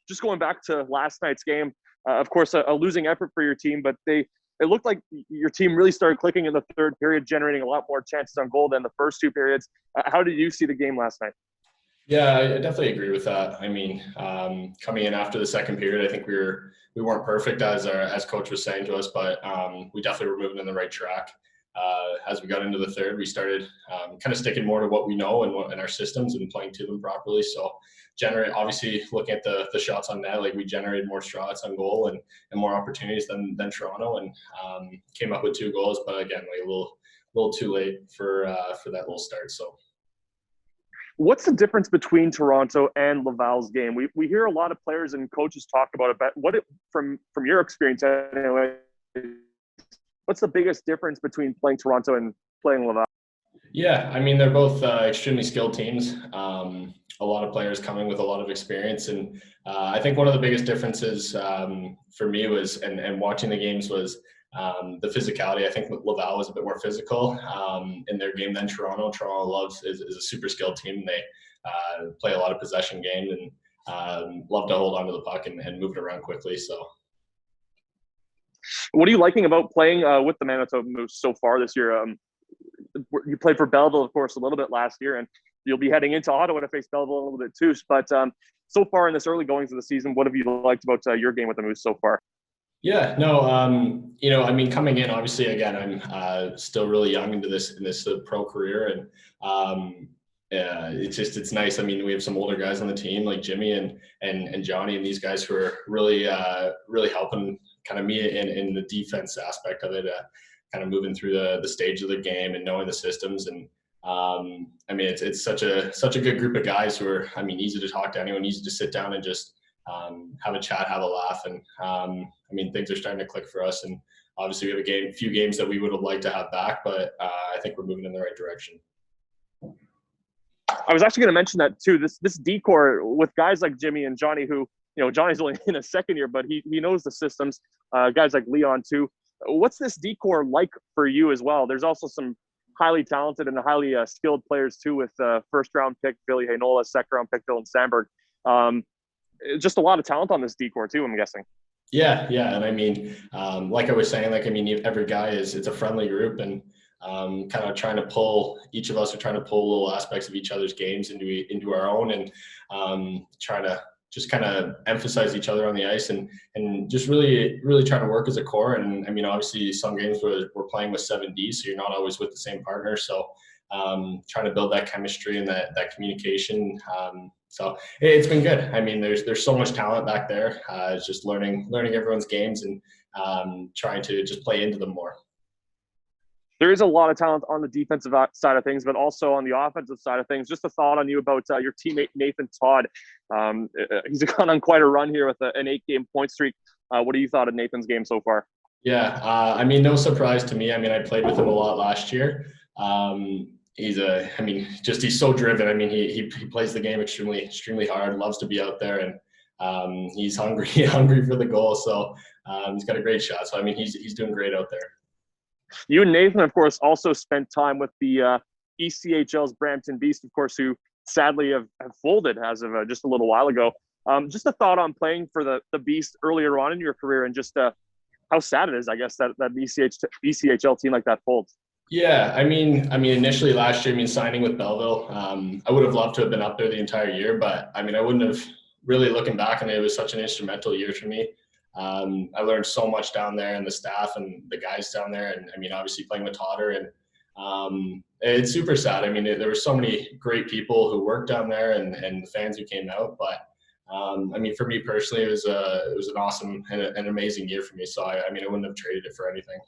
just going back to last night's game, of course, a losing effort for your team, but it looked like your team really started clicking in the third period, generating a lot more chances on goal than the first two periods. How did you see the game last night? Yeah, I definitely agree with that. I mean, coming in after the second period, I think we weren't perfect as coach was saying to us, but we definitely were moving in the right track. As we got into the third, we started kind of sticking more to what we know and our systems and playing to them properly. So obviously looking at the shots on net, like we generated more shots on goal and more opportunities than Toronto, and came up with 2 goals. But again, like a little too late for that little start. So. What's the difference between Toronto and Laval's game? We hear a lot of players and coaches talk about it, but from your experience anyway, what's the biggest difference between playing Toronto and playing Laval? Yeah, I mean, they're both extremely skilled teams. A lot of players coming with a lot of experience. And I think one of the biggest differences for me was, and watching the games, was the physicality. I think Laval was a bit more physical in their game than Toronto. Toronto is a super skilled team. They play a lot of possession game and love to hold on to the puck and move it around quickly. So. What are you liking about playing with the Manitoba Moose so far this year? You played for Belleville, of course, a little bit last year, and you'll be heading into Ottawa to face Belleville a little bit too. But so far in this early goings of the season, what have you liked about your game with the Moose so far? Yeah, no, I mean, coming in, obviously, again, I'm still really young in this pro career, and it's nice. I mean, we have some older guys on the team like Jimmy and Johnny, and these guys who are really helping kind of me in the defense aspect of it, kind of moving through the stage of the game and knowing the systems. And I mean, it's such a good group of guys who are, I mean, easy to talk to anyone, easy to sit down and just have a chat, have a laugh. And I mean, things are starting to click for us. And obviously we have a few games that we would have liked to have back, but I think we're moving in the right direction. I was actually going to mention that too. This decor with guys like Jimmy and Johnny, who, Johnny's only in his second year, but he knows the systems. Guys like Leon too. What's this decor like for you as well? There's also some highly talented and highly skilled players too, with first round pick Billy Haynola, second round pick Dylan Sandberg. Just a lot of talent on this decor too, I'm guessing. Yeah, and I mean, like I was saying, like I mean, every guy it's a friendly group, and kind of each of us are trying to pull little aspects of each other's games into our own, and trying to just kind of emphasize each other on the ice, and just really trying to work as a core. And I mean, obviously some games we're playing with 7D, so you're not always with the same partner. So trying to build that chemistry and that communication. So it's been good. I mean, there's so much talent back there. It's just learning everyone's games and trying to just play into them more. There is a lot of talent on the defensive side of things, but also on the offensive side of things. Just a thought on you about your teammate Nathan Todd. He's gone on quite a run here with an 8-game point streak. What do you thought of Nathan's game so far? Yeah, I mean, no surprise to me. I mean, I played with him a lot last year. He's so driven. I mean, he plays the game extremely hard, loves to be out there, and he's hungry for the goal. So he's got a great shot. So I mean, he's doing great out there. You and Nathan, of course, also spent time with the ECHL's Brampton Beast, of course, who sadly have folded as of just a little while ago. Just a thought on playing for the Beast earlier on in your career, and just how sad it is, I guess, that ECHL team like that folds. Yeah, I mean, initially last year, signing with Belleville, I would have loved to have been up there the entire year, but I mean, I wouldn't have really, looking back on it, it was such an instrumental year for me. I learned so much down there, and the staff and the guys down there, and I mean, obviously playing with Totter, and it's super sad. I mean, there were so many great people who worked down there, and the fans who came out, but I mean, for me personally, it was an awesome and an amazing year for me. So I mean, I wouldn't have traded it for anything.